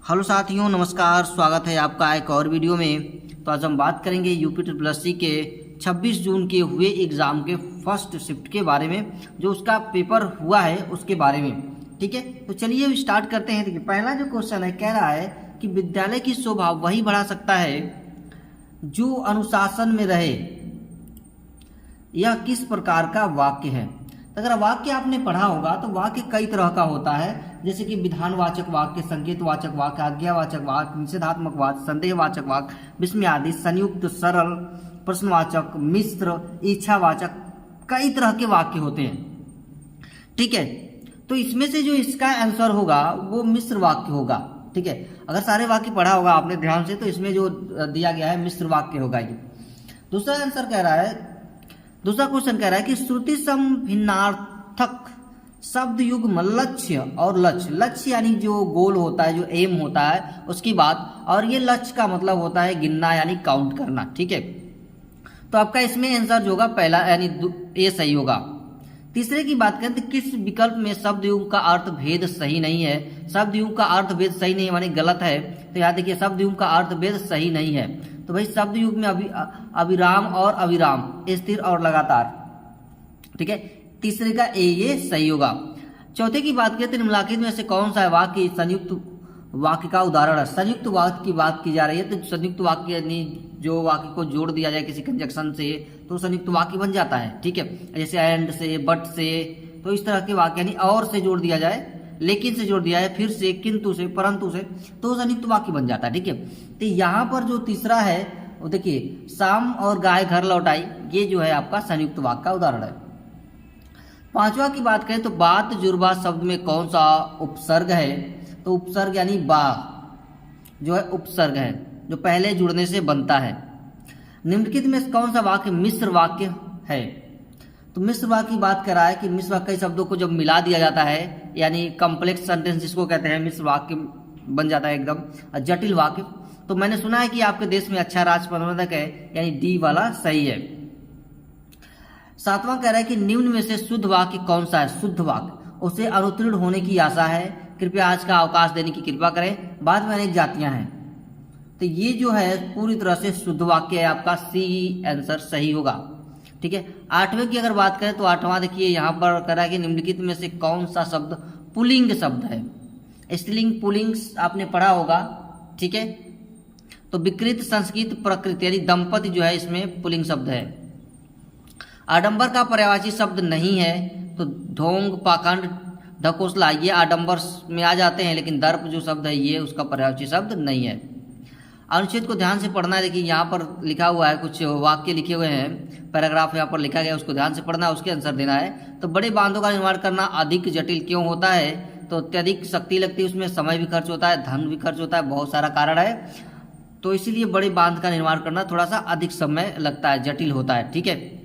Hello साथियों, नमस्कार। स्वागत है आपका एक और वीडियो में। तो आज हम बात करेंगे यूपी ट्रिपल के 26 जून के हुए एग्ज़ाम के फर्स्ट शिफ्ट के बारे में, जो उसका पेपर हुआ है उसके बारे में। ठीक है, तो चलिए स्टार्ट करते हैं। देखिए, पहला जो क्वेश्चन है कह रहा है कि विद्यालय की शोभा वही बढ़ा सकता है जो अनुशासन में रहे। यह किस प्रकार का वाक्य है? तो अगर वाक्य आपने पढ़ा होगा तो वाक्य कई तरह का होता है, जैसे कि विधानवाचक वाक्य, संकेतवाचक वाक्य, आज्ञावाचक वाक्य, निषेधात्मक वाक्य, संदेहवाचक वाक्य, विस्मयादि, संयुक्त, सरल, प्रश्नवाचक, मिश्र, इच्छावाचक, कई तरह के वाक्य होते हैं। ठीक है, तो इसमें से जो इसका आंसर होगा वो मिश्र वाक्य होगा। ठीक है, अगर सारे वाक्य पढ़ा होगा आपने ध्यान से तो इसमें जो दिया गया है मिश्र वाक्य होगा ये। दूसरा आंसर कह रहा है, दूसरा क्वेश्चन कह रहा है कि श्रुति सम भिन्नार्थक शब्द युग्म लक्ष्य और लक्ष्य, लक्ष्य यानी जो गोल होता है, जो एम होता है उसकी बात, और ये लक्ष्य का मतलब होता है गिनना यानी काउंट करना। ठीक है, तो आपका इसमें आंसर जो होगा पहला यानी ए सही होगा। तीसरे की बात करें तो किस विकल्प में शब्द युग का अर्थ भेद सही नहीं है? शब्द युग का अर्थ भेद सही नहीं है माने गलत है। तो यहाँ देखिए, शब्द युग का अर्थ भेद सही नहीं है। तो भाई शब्द युग में अविराम और अविराम, स्थिर और लगातार। ठीक है, तीसरे का ए ये सही होगा। चौथे की बात करें तो निम्नलिखित में से कौन सा वाक्य संयुक्त वाक्य का उदाहरण है? संयुक्त वाक्य की बात की जा रही है, तो संयुक्त वाक्य यानी जो वाक्य को जोड़ दिया जाए किसी कंजक्शन से तो संयुक्त वाक्य बन जाता है। ठीक है, जैसे एंड से, बट से, तो इस तरह के वाक्य यानी और से जोड़ दिया जाए, लेकिन से जोड़ दिया जाए, फिर से, किंतु से, परंतु से, तो संयुक्त वाक्य बन जाता है। ठीक है, तो यहाँ पर जो तीसरा है वो देखिए, शाम और गाय घर लौट आई, ये जो है आपका संयुक्त वाक्य का उदाहरण है। पांचवा की बात करें तो बात जुर्बा शब्द में कौन सा उपसर्ग है? तो उपसर्ग यानी बा जो है उपसर्ग है, जो पहले जुड़ने से बनता है। निम्नलिखित में कौन सा वाक्य मिश्र वाक्य है? तो मिश्र वाक्य की बात कर रहा है कि मिश्र वाक्य शब्दों को जब मिला दिया जाता है यानी कॉम्प्लेक्स सेंटेंस जिसको कहते हैं, मिश्र वाक्य बन जाता है एकदम जटिल वाक्य। तो मैंने सुना है कि आपके देश में अच्छा राज प्रबंधक है, यानी डी वाला सही है। सातवां कह रहा है कि निम्न में से शुद्ध वाक्य कौन सा है? शुद्ध वाक्य, उसे अनुत्तीर्ण होने की आशा है, कृपया आज का अवकाश देने की कृपा करें, बाद में अनेक जातियां हैं। तो ये जो है पूरी तरह से शुद्ध वाक्य है, आपका सी आंसर सही होगा। ठीक है, आठवें की अगर बात करें तो आठवां देखिए यहाँ पर कह रहा है कि निम्नलिखित में से कौन सा शब्द पुल्लिंग शब्द है? स्त्रीलिंग पुल्लिंग आपने पढ़ा होगा। ठीक है, तो विकृत संस्कृत प्रकृति यानी दंपति जो है इसमें पुल्लिंग शब्द है। आडंबर का पर्यायवाची शब्द नहीं है, तो ढोंग, पाखंड, ढकोसला ये आडंबर में आ जाते हैं, लेकिन दर्प जो शब्द है ये उसका पर्यायवाची शब्द नहीं है। अनुच्छेद को ध्यान से पढ़ना है। देखिए यहाँ पर लिखा हुआ है, कुछ वाक्य लिखे हुए हैं, पैराग्राफ यहाँ पर लिखा गया, उसको ध्यान से पढ़ना है, उसके आंसर देना है। तो बड़े बांधों का निर्माण करना अधिक जटिल क्यों होता है? तो अत्यधिक शक्ति लगती है, उसमें समय भी खर्च होता है, धन भी खर्च होता है, बहुत सारा कारण है, तो इसीलिए बड़े बांध का निर्माण करना थोड़ा सा अधिक समय लगता है, जटिल होता है। ठीक है,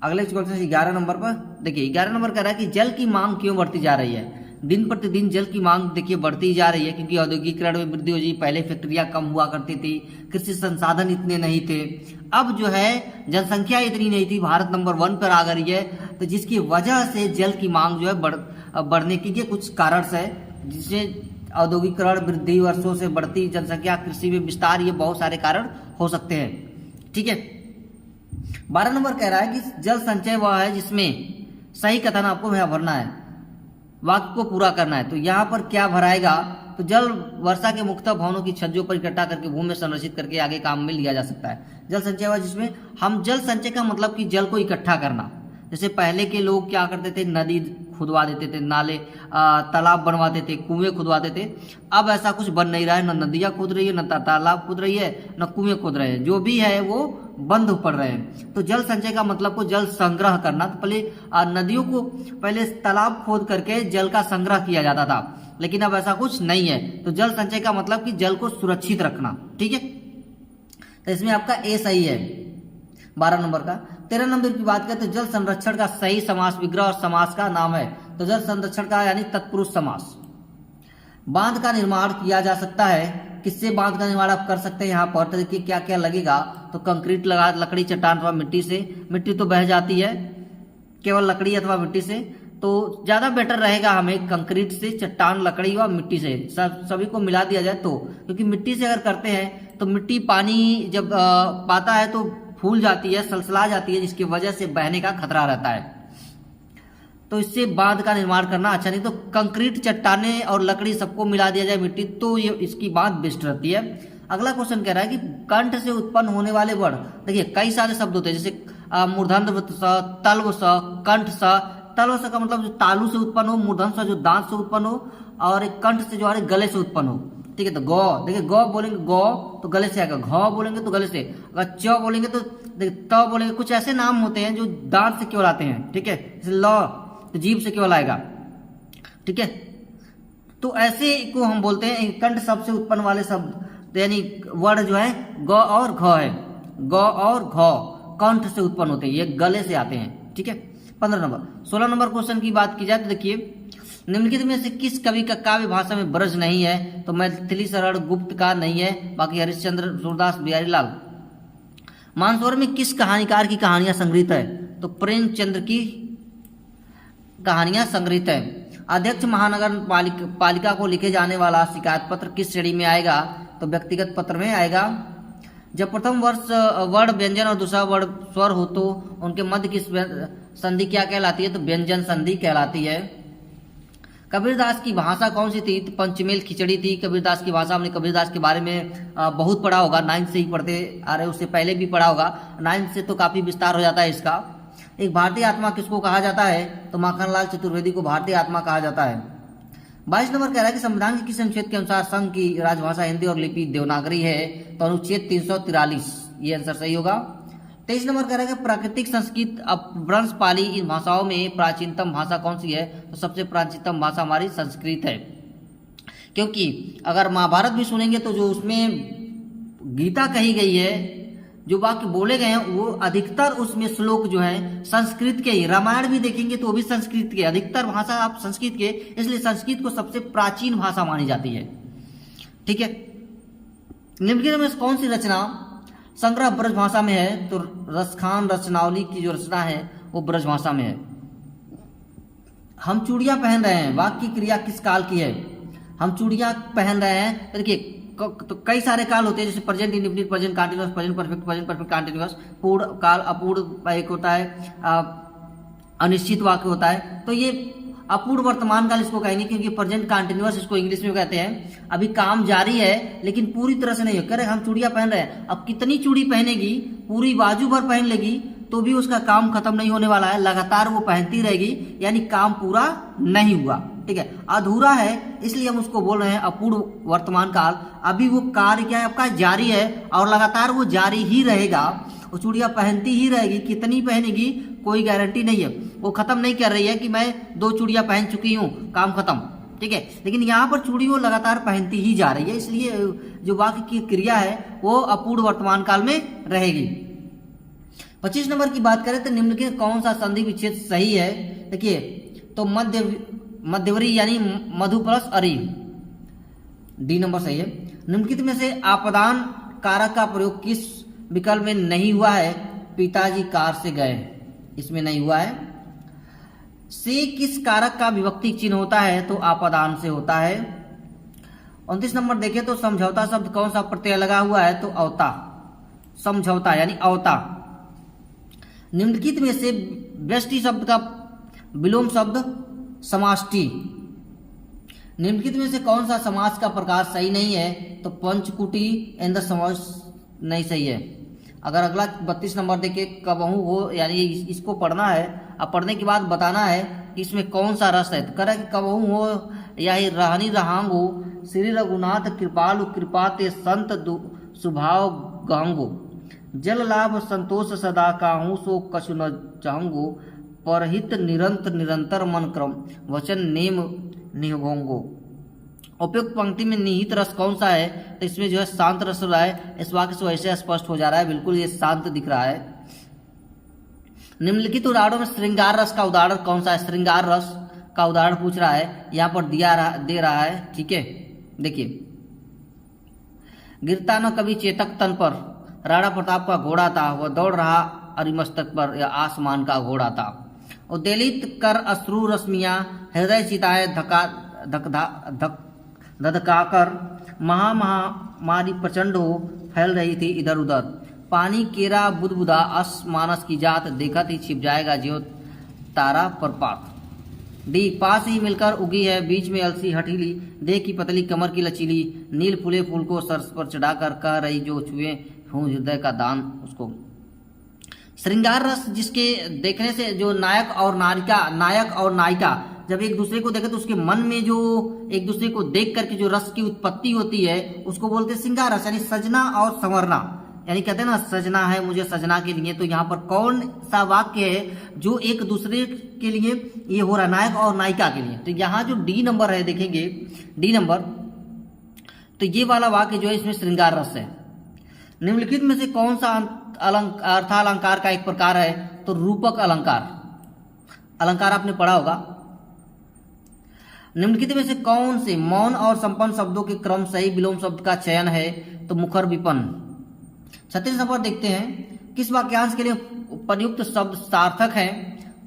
अगले क्वेश्चन 11 नंबर पर देखिए, 11 नंबर कह रहा है कि जल की मांग क्यों बढ़ती जा रही है? दिन प्रतिदिन जल की मांग देखिए बढ़ती जा रही है, क्योंकि औद्योगिकरण में वृद्धि हो रही। पहले फैक्ट्रियां कम हुआ करती थी, कृषि संसाधन इतने नहीं थे, अब जो है जनसंख्या इतनी नहीं थी, भारत नंबर 1 पर आ गई है, तो जिसकी वजह से जल की मांग जो है बढ़ने की ये कुछ कारण है, जिससे औद्योगिकरण, वृद्धि, वर्षों से बढ़ती जनसंख्या, कृषि में विस्तार, ये बहुत सारे कारण हो सकते हैं। ठीक है, 12 नंबर कह रहा है कि जल संचय वह है जिसमें सही कथन आपको यहाँ भरना है, वाक्य को पूरा करना है। तो यहाँ पर क्या भराएगा? तो जल वर्षा के मुख्यतः भवनों की छज्जों पर इकट्ठा करके भूमि में संरक्षित करके आगे काम में लिया जा सकता है। जल संचय वह जिसमें हम जल संचय का मतलब कि जल को इकट्ठा करना। जैसे पहले के लोग क्या करते थे, नदी खुदवा देते थे, नाले तालाब बनवाते थे, कुएं खुदवाते थे। अब ऐसा कुछ बन नहीं रहा है, न नदियां खुद रही है, न तालाब खुद रही है, न कुएं खुद रहे हैं, जो भी है वो बंद पड़ रहे हैं। तो जल संचय का मतलब को जल संग्रह करना। तो पहले नदियों को पहले तालाब खोद करके जल का संग्रह किया जाता था, लेकिन अब ऐसा कुछ नहीं है। तो जल संचय का मतलब कि जल को सुरक्षित रखना। ठीक है, तो इसमें आपका ए सही है 12 नंबर का। 13 नंबर की बात करें तो जल संरक्षण का सही समास विग्रह और समास का नाम है। तो जल संरक्षण का यानी तत्पुरुष समास। बांध का निर्माण किया जा सकता है, किससे बांध का निर्माण आप कर सकते हैं? यहाँ पर तो देखिए क्या क्या लगेगा, तो कंक्रीट लगा, लकड़ी, चट्टान अथवा मिट्टी से। मिट्टी तो बह जाती है, केवल लकड़ी अथवा मिट्टी से। तो ज़्यादा बेटर रहेगा हमें कंक्रीट से, चट्टान, लकड़ी और मिट्टी से सभी को मिला दिया जाए तो, क्योंकि मिट्टी से अगर करते हैं तो मिट्टी पानी जब पाता है तो फूल जाती है, सलसला जाती है, जिसकी वजह से बहने का खतरा रहता है। तो इससे बांध का निर्माण करना अच्छा नहीं। तो कंक्रीट, चट्टाने और लकड़ी सबको मिला दिया जाए मिट्टी, तो ये इसकी बात बेस्ट रहती है। अगला क्वेश्चन कह रहा है कि कंठ से उत्पन्न होने वाले वर्ण, देखिए कई सारे शब्द होते हैं, जैसे मूर्धन्य स, तल्व स, कंठ स। तल्व स का मतलब जो तालू से उत्पन्न हो, मूर्धन्य स जो दांत से उत्पन्न हो, और एक कंठ से जो है गले से उत्पन्न हो। ठीक है, तो गौ, देखिए गौ बोलेंगे गौ तो गले से आएगा, घ बोलेंगे तो गले से, अगर च बोलेंगे तो देखिए त बोलेंगे। कुछ ऐसे नाम होते हैं जो दांत से केवल आते हैं, ठीक है, जैसे ल तो जीभ से केवल आएगा, ठीक है। तो ऐसे को हम बोलते हैं कंठ शब्द से उत्पन्न वाले शब्द, यानी वर्ण जो है ग और घ है, ग और घ कंठ से उत्पन्न होते हैं, ये गले से आते हैं, ठीक है। 15 नंबर। 16 नंबर क्वेश्चन की बात की जाए तो देखिए, निम्नलिखित में से किस कवि का काव्य भाषा में ब्रज नहीं है? तो मैथिली शरण गुप्त का नहीं है, बाकी हरिश्चंद्र, सूरदास, बिहारी लाल। मानसरोवर में किस कहानीकार की कहानियां संग्रहित है? तो प्रेमचंद्र की कहानियां संग्रहित है। अध्यक्ष महानगर पालिका को लिखे जाने वाला शिकायत पत्र किस श्रेणी में आएगा? तो व्यक्तिगत पत्र में आएगा। जब प्रथम वर्ष वर्ण व्यंजन और दूसरा वर्ण स्वर हो तो उनके मध्य की संधि क्या कहलाती है? तो व्यंजन संधि कहलाती है। कबीरदास की भाषा कौन सी थी? तो पंचमेल खिचड़ी थी कबीरदास की भाषा। हमने कबीरदास के बारे में बहुत पढ़ा होगा, 9th से ही पढ़ते आ रहे, उससे पहले भी पढ़ा होगा, 9th से तो काफी विस्तार हो जाता है इसका। एक भारतीय आत्मा किसको कहा जाता है? तो माखनलाल चतुर्वेदी को भारतीय आत्मा कहा जाता है। 22 नंबर कह रहा है कि संविधान के किस अनुच्छेद के अनुसार संघ की राजभाषा हिंदी और लिपि देवनागरी है? तो अनुच्छेद 343, ये आंसर सही होगा। 23 नंबर कह रहा है कि प्राकृतिक, संस्कृत, अपभ्रंश, पाली, इन भाषाओं में प्राचीनतम भाषा कौन सी है? तो सबसे प्राचीनतम भाषा हमारी संस्कृत है, क्योंकि अगर महाभारत भी सुनेंगे तो जो उसमें गीता कही गई है, जो वाक्य बोले गए हैं, वो अधिकतर उसमें श्लोक जो है संस्कृत के ही। रामायण भी देखेंगे तो वो भी संस्कृत के, अधिकतर भाषा आप संस्कृत के, इसलिए संस्कृत को सबसे प्राचीन भाषा मानी जाती है, ठीक है। निम्नलिखित में कौन सी रचना संग्रह ब्रज भाषा में है? तो रसखान रचनावली की जो रचना है वो ब्रज भाषा में है। हम चूड़ियां पहन रहे हैं, वाक्य की क्रिया किस काल की है? हम चूड़ियां पहन रहे हैं, देखिए तो कई सारे काल होते हैं, जैसे present indefinite, present continuous, present perfect, present perfect continuous, पूर्ण काल, अपूर्ण एक होता है, अनिश्चित वाक्य होता है। तो ये अपूर्ण वर्तमान काल इसको कहेंगे, क्योंकि प्रेजेंट कंटीन्यूअस इसको इंग्लिश में कहते हैं। अभी काम जारी है लेकिन पूरी तरह से नहीं हो, कह रहे हम चूड़ियां पहन रहे हैं, अब कितनी चूड़ी पहनेगी? पूरी बाजू भर पहन लेगी तो भी उसका काम खत्म नहीं होने वाला है, लगातार वो पहनती रहेगी, यानी काम पूरा नहीं हुआ, ठीक है, अधूरा है, इसलिए हम उसको बोल रहे हैं अपूर्ण वर्तमान काल। अभी वो कार्य क्या है आपका? जारी है, और लगातार वो जारी ही रहेगा, वो चूड़ियां पहनती ही रहेगी। कितनी पहनेगी कोई गारंटी नहीं है, वो खत्म नहीं कर रही है कि मैं 2 चूड़ियां पहन चुकी हूँ, काम खत्म, ठीक है, लेकिन यहाँ पर चूड़ी वो लगातार पहनती ही जा रही है, इसलिए जो वाक्य की क्रिया है वो अपूर्ण वर्तमान काल में रहेगी। 25 नंबर की बात करें तो निम्नलिखित कौन सा संधि विच्छेद सही है? देखिए, तो मध्यवरी यानी मधु प्लस अरी, डी नंबर सही है। निम्नलिखित में से आपदान कारक का प्रयोग किस विकल्प में नहीं हुआ है? पिताजी कार से गए, इसमें नहीं हुआ है। से किस कारक का विभक्ति चिन्ह होता है? तो आपदान से होता है। 29 नंबर देखें तो समझौता शब्द कौन सा प्रत्यय लगा हुआ है? तो अवता, समझौता यानी अवता। निम्नलिखित में से व्यष्टि शब्द का विलोम शब्द समाष्टि। निम्नलिखित में से कौन सा समास का प्रकार सही नहीं है? तो पंचकुटी एंड द समास नहीं सही है। अगर अगला 32 नंबर देखे कबहू हो, यानी इसको पढ़ना है, अब पढ़ने के बाद बताना है कि इसमें कौन सा रस है। तो कह रहा है कि कबहू हो या रहनी रहांगो, श्री रघुनाथ कृपालु कृपा ते संत सुभाव गांगो, जल लाभ संतोष सदा काहू सो कछु न चाहूंगो, परहित निरंतर निरंतर मन क्रम वचन नेम निहोंगो। उपयुक्त पंक्ति में निहित रस कौन सा है? तो इसमें जो है शांत रस रहा है, इस वाक्य से वैसे स्पष्ट हो जा रहा है, बिल्कुल ये शांत दिख रहा है। निम्नलिखित उदाहरणों में श्रृंगार रस का उदाहरण कौन सा है? श्रृंगार रस का उदाहरण पूछ रहा है, यहाँ पर दे रहा है, ठीक है। देखिए, गिरता न कभी चेतक तन पर, राणा प्रताप का घोड़ा था, वह दौड़ रहा अरिमस्तक पर, या आसमान का घोड़ा था। उद्वेलित कर अश्रु रश्मियाँ हृदय चिताएं धधकाकर महामारी प्रचंड हो फैल रही थी इधर उधर। पानी केरा बुदबुदा अस मानस की जात, देखत ही छिप जाएगा ज्यों तारा परपात। डी पास ही मिलकर उगी है बीच में अलसी हठीली, देह की पतली कमर की लचीली, नील फूले फूल को सर पर चढ़ाकर कह रही जो छुए हूँ हृदय का दान उसको। श्रृंगार रस जिसके देखने से जो नायक और नायिका जब एक दूसरे को देखे तो उसके मन में जो एक दूसरे को देख करके जो रस की उत्पत्ति होती है उसको बोलते हैं श्रृंगार रस, यानी सजना और संवरना। यानी कहते हैं ना सजना है मुझे सजना के लिए, तो यहाँ पर कौन सा वाक्य है जो एक दूसरे के लिए ये हो रहा है, नायक और नायिका के लिए। तो यहाँ जो डी नंबर है देखेंगे, डी नंबर, तो ये वाला वाक्य जो है इसमें श्रृंगार रस है। निम्नलिखित में से कौन सा अर्थालंकार का एक प्रकार है, तो रूपक अलंकार। अलंकार आपने पढ़ा होगा। निम्नलिखित में से कौन से मौन और संपन्न शब्दों के क्रम सही विलोम शब्द का चयन है, तो मुखर विपन्न। 36 नंबर देखते हैं, किस वाक्यांश के लिए प्रयुक्त शब्द सार्थक है,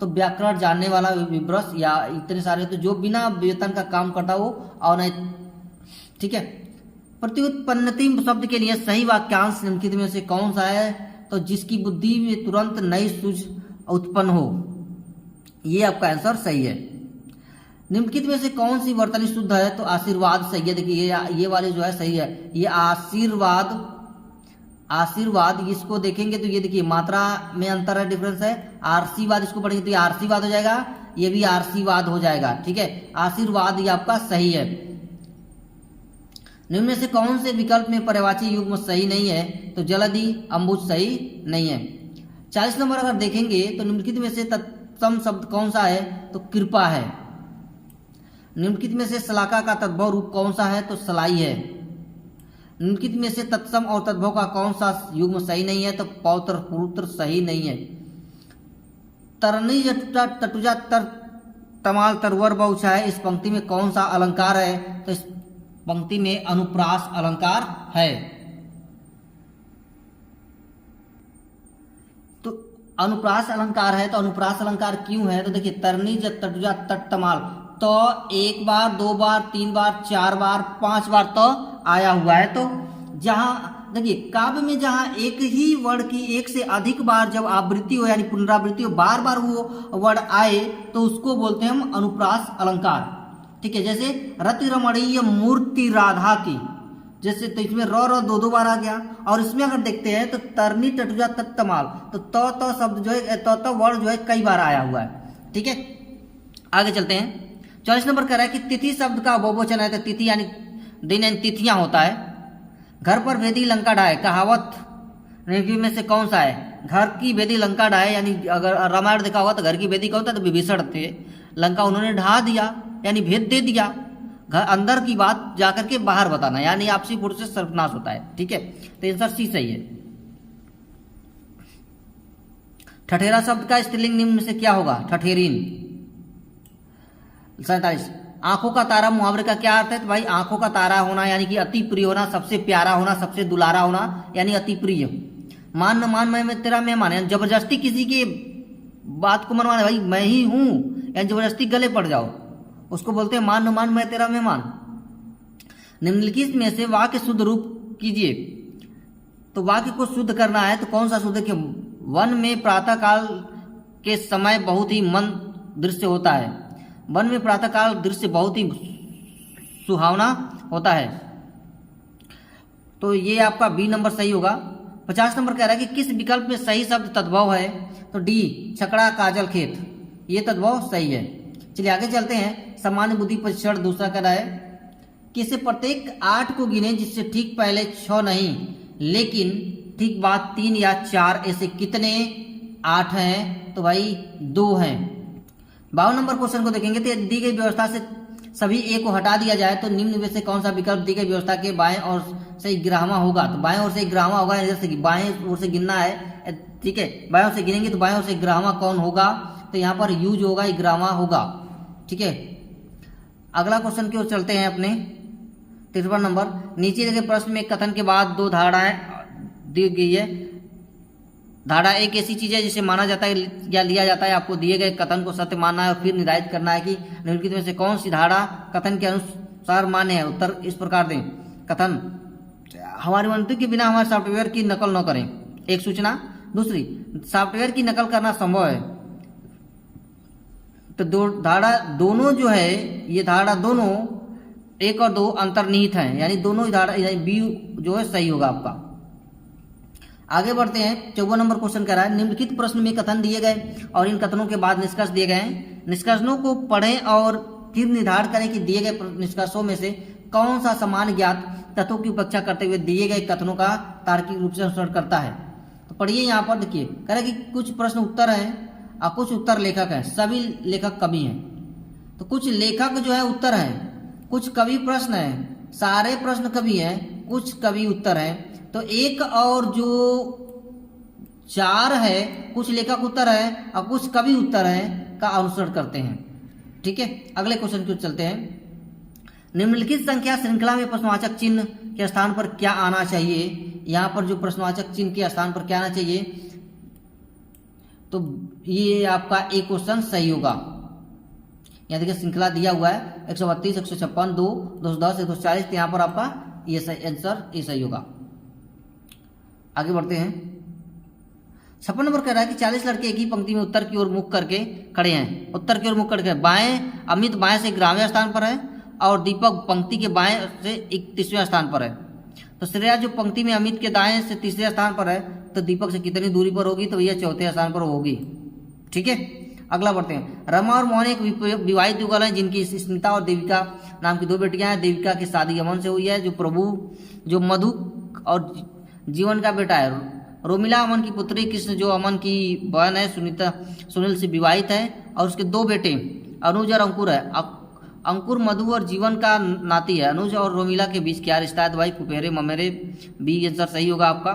तो व्याकरण जानने वाला विवरस या इतने सारे, तो जो बिना वेतन का काम करता हो और नहीं, ठीक है। प्रत्युत्पन्नति शब्द के लिए सही वाक्यांश निम्नलिखित में से कौन सा है, तो जिसकी बुद्धि में तुरंत नई सूझ उत्पन्न हो, ये आपका आंसर सही है। निम्नलिखित में से कौन सी वर्तनी शुद्ध है, तो आशीर्वाद सही है। देखिए ये वाले जो है सही है, ये आशीर्वाद इसको देखेंगे तो ये देखिए मात्रा में अंतर है, डिफरेंस है। आशीर्वाद इसको पढ़ेंगे तो ये आशीर्वाद हो जाएगा, ये भी आशीर्वाद हो जाएगा, ठीक है। आशीर्वाद ये आपका सही है। निम्न में से कौन से विकल्प में पर्यायवाची युग्म सही नहीं है, तो जलधि अम्बुज सही नहीं है। 40 नंबर अगर देखेंगे तो निम्नलिखित में से तत्सम शब्द कौन सा है, तो कृपा है। निम्नलिखित में से शलाका का तद्भव रूप कौन सा है, तो सलाई है। निम्नलिखित में से तत्सम और तद्भव का कौन सा युग्म सही नहीं है, तो पौत्र पुत्र सही नहीं है। तरनी जटुजा तटुजा तर तमाल तरवर बहुछा है, इस पंक्ति में कौन सा अलंकार है, तो इस पंक्ति में अनुप्रास अलंकार है। तो अनुप्रास अलंकार है, तो अनुप्रास अलंकार क्यों है, तो देखिए तरनी जट तटुजा तट तमाल, तो एक बार, दो बार, तीन बार, चार बार, पांच बार तो आया हुआ है। तो जहां देखिए काव्य में जहां एक ही वर्ण की एक से अधिक बार जब आवृत्ति हो यानी पुनरावृत्ति हो, बार बार वो वर्ण आए, तो उसको बोलते हैं हम अनुप्रास अलंकार, ठीक है। जैसे रति रमणीय मूर्ति राधा की, जैसे तो इसमें र दो बार आ गया। और इसमें अगर देखते हैं तो तरनी टटुजा तत्तमाल, तो शब्द जो है तो वर्ण जो है कई बार आया हुआ है, ठीक है। आगे चलते हैं। 44 नंबर कह रहा है कि तिथि शब्द का बहुवचन है, तो तिथि यानी दिन यानी तिथियां होता है। घर पर भेदी लंका ढाए, कहावत में से कौन सा है, घर की भेदी लंका ढाए, यानी अगर रामायण देखा होगा तो घर की भेदी का होता है, तो विभीषण थे, लंका उन्होंने ढा दिया यानी भेद दे दिया। घर अंदर की बात जाकर के बाहर बताना, यानी आपसी पुरुष से सर्वनाश होता है, ठीक है। तो आंसर सी सही है। ठठेरा शब्द का स्त्रीलिंग निम्न में से क्या होगा, ठठेरीन। 47 आंखों का तारा मुहावरे का क्या अर्थ है, तो भाई आंखों का तारा होना यानी कि अति प्रिय होना, सबसे प्यारा होना, सबसे दुलारा होना, यानी अति प्रिय। मान न मान मैं तेरा मेहमान, यानी जबरदस्ती किसी के बात को मनवाना, भाई मैं ही हूं, यानी जबरदस्ती गले पड़ जाओ, उसको बोलते हैं मान न मान मैं तेरा मेहमान। निम्नलिखित में से वाक्य शुद्ध रूप कीजिए, तो वाक्य को शुद्ध करना है तो कौन सा शुद्ध है कि वन में प्रातः काल के समय बहुत ही मन दृश्य होता है, वन में प्रातःकाल दृश्य बहुत ही सुहावना होता है, तो ये आपका बी नंबर सही होगा। 50 नंबर कह रहा है कि किस विकल्प में सही शब्द तद्भव है, तो डी छकड़ा काजल खेत, ये तद्भव सही है। चलिए आगे चलते हैं। सामान्य बुद्धि परीक्षण दूसरा कह रहा है कि इसे प्रत्येक 8 को गिने जिससे ठीक पहले 6 नहीं लेकिन ठीक बाद 3 या 4, ऐसे कितने 8 हैं, तो भाई 2 हैं। 52 नंबर क्वेश्चन को देखेंगे तो दी गई व्यवस्था से सभी ए को हटा दिया जाए तो निम्न में से कौन सा विकल्प दी गई व्यवस्था के बाएं ओर से 11वां होगा, तो बाएं ओर से 11वां होगा, जैसे कि बाएं ओर से गिनना है, ठीक है। बाएं ओर से गिनेंगे तो बाएं ओर से 11वां कौन होगा, तो यहाँ पर यूज होगा 11वां होगा, ठीक है। अगला क्वेश्चन की ओर चलते हैं अपने 53 नंबर। नीचे दिए प्रश्न में कथन के बाद 2 धारणाएं दी गई है, धारणा एक ऐसी चीज है जिसे माना जाता है या लिया जाता है आपको दिए गए कथन को सत्य मानना है और फिर निर्धारित करना है कि निम्नलिखित में से कौन सी धारणा कथन के अनुसार मान्य है। उत्तर इस प्रकार दें। कथन, हमारी अनुमति के बिना हमारे सॉफ्टवेयर की नकल न करें, एक सूचना। दूसरी, सॉफ्टवेयर की नकल करना संभव है। तो धारणा दोनों जो है, ये धारणा दोनों 1 और 2 अंतर्निहित हैं, यानी दोनों ही धारणा, यानी बी जो है सही होगा आपका। आगे बढ़ते हैं। 54 नंबर क्वेश्चन कह रहा है, निम्नलिखित प्रश्न में कथन दिए गए और इन कथनों के बाद निष्कर्ष दिए गए हैं। निष्कर्षों को पढ़ें और फिर निर्धारित करें कि दिए गए निष्कर्षों में से कौन सा समान ज्ञात तत्वों की उपेक्षा करते हुए दिए गए कथनों का तार्किक रूप से अनुसरण करता है। तो पढ़िए, यहाँ पर देखिए कह रहा है कि कुछ प्रश्न उत्तर हैं और कुछ उत्तर लेखक हैं, सभी लेखक कवि हैं। तो कुछ लेखक जो है उत्तर हैं, कुछ कवि प्रश्न हैं, सारे प्रश्न कवि हैं, कुछ कवि उत्तर हैं। तो 1 और जो 4 है, कुछ लेखक उत्तर है और कुछ कवि उत्तर है का अनुसरण करते हैं। ठीक है, अगले क्वेश्चन की ओर चलते हैं। निम्नलिखित संख्या श्रृंखला में प्रश्नवाचक चिन्ह के स्थान पर क्या आना चाहिए। यहाँ पर जो प्रश्नवाचक चिन्ह के स्थान पर क्या आना चाहिए, तो ये आपका एक क्वेश्चन सही होगा। यहाँ देखिए श्रृंखला दिया हुआ है 132, 156, 2, 210, 140, तो यहाँ पर आपका ये सही आंसर ये सही होगा। आगे बढ़ते हैं। 56 नंबर कह रहा है कि 40 लड़के एक ही पंक्ति में उत्तर की ओर मुख करके खड़े हैं। उत्तर की ओर मुख करके बाएं, अमित बाएं से 11वें स्थान पर है और दीपक पंक्ति के बाएं से 31वें स्थान पर है। तो श्रेया जो पंक्ति में अमित के दाएं से 3रे स्थान पर है, तो दीपक से कितनी दूरी पर होगी, तो भैया 4थे स्थान पर होगी। ठीक है, अगला बढ़ते हैं। रमा और मोहन एक विवाहित युगल हैं जिनकी स्मिता और देविका नाम की 2 बेटियां हैं। देविका की शादी अमन से हुई है, जो मधु और जीवन का बेटा है। रोमिला अमन की पुत्री, कृष्ण जो अमन की बहन है, सुनील से विवाहित है और उसके 2 बेटे अनुज और अंकुर है। अंकुर मधु और जीवन का नाती है। अनुज और रोमिला के बीच क्या रिश्ता है, तो भाई फुफेरे ममेरे, बी आंसर सही होगा आपका।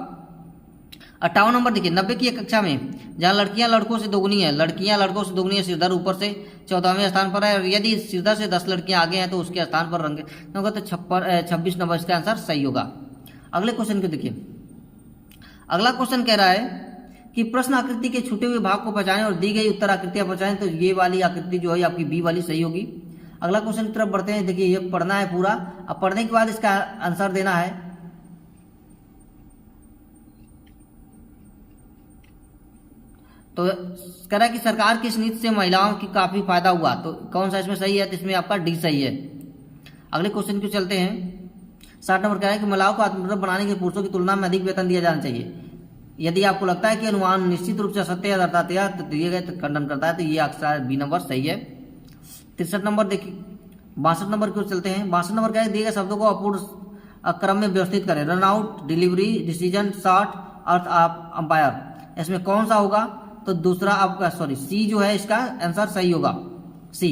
58 नंबर देखिए, 90 की एक कक्षा में जहाँ लड़कियां लड़कों से दोगुनी है, लड़कियां लड़कों से दोगुनी है, सिरदर ऊपर से 14वें स्थान पर है। यदि सिरदर से 10 लड़कियां आगे हैं तो उसके स्थान पर रंगे होगा, तो 26 नंबर इसका आंसर सही होगा। अगले क्वेश्चन को देखिए। अगला क्वेश्चन कह रहा है कि प्रश्न आकृति के छूटे हुए भाग को पहचानें और दी गई उत्तर आकृतियां पहचानें। तो ये वाली आकृति जो है आपकी बी वाली सही होगी। अगला क्वेश्चन की तरफ बढ़ते हैं। देखिए ये पढ़ना है पूरा, अब पढ़ने के बाद इसका आंसर देना है। तो कह रहा है कि सरकार की इस नीति से महिलाओं की काफी फायदा हुआ, तो कौन सा इसमें सही है, तो इसमें आपका डी सही है। अगले क्वेश्चन को चलते हैं। 60 नंबर कह रहा है कि महिलाओं को आत्मनिर्भर बनाने के पुरुषों की तुलना में अधिक वेतन दिया जाना चाहिए। यदि आपको लगता है कि अनुमान निश्चित रूप से सत्य या दर्शाते हैं तो दिए गए तो खंडन करता है, तो ये अक्सर बी नंबर सही है। 63 नंबर देखिए। 62 नंबर की ओर चलते हैं। 62 नंबर क्या है, दिए गए शब्दों को अपूर्ण क्रम में व्यवस्थित करें। Run out, delivery, decision, shot, earth, umpire, इसमें कौन सा होगा, तो दूसरा आपका सी जो है इसका आंसर सही होगा, सी।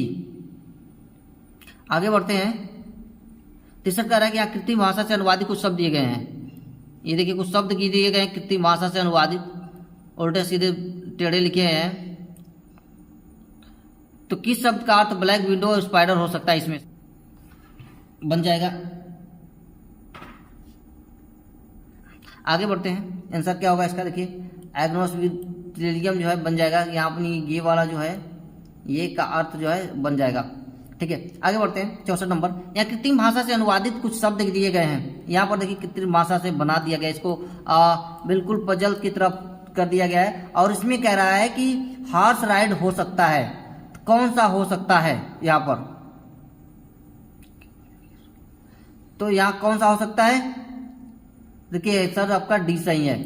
आगे बढ़ते हैं। 63 कह रहा है कि यहाँ कृत्रिम भाषा से अनुवादित कुछ शब्द दिए गए हैं। ये देखिए कुछ शब्द की दिए गए हैं कृत्रिम भाषा से अनुवादित, उल्टे सीधे टेढ़े लिखे हैं। तो किस शब्द का अर्थ ब्लैक विंडो स्पाइडर हो सकता है, इसमें बन जाएगा। आगे बढ़ते हैं। आंसर क्या होगा इसका, देखिए एग्नोस्टिलियम जो है बन जाएगा। यहाँ अपनी ये वाला जो है ये का अर्थ जो है बन जाएगा। ठीक है, आगे बढ़ते हैं। 64 नंबर, यहाँ कृत्रिम भाषा से अनुवादित कुछ शब्द दिए गए हैं। यहाँ पर देखिए कृत्रिम भाषा से बना दिया गया, इसको बिल्कुल पजल की तरफ कर दिया गया है। और इसमें कह रहा है कि हॉर्स राइड हो सकता है, तो कौन सा हो सकता है यहाँ पर, तो यहाँ कौन सा हो सकता है, देखिए आंसर आपका डी सही है।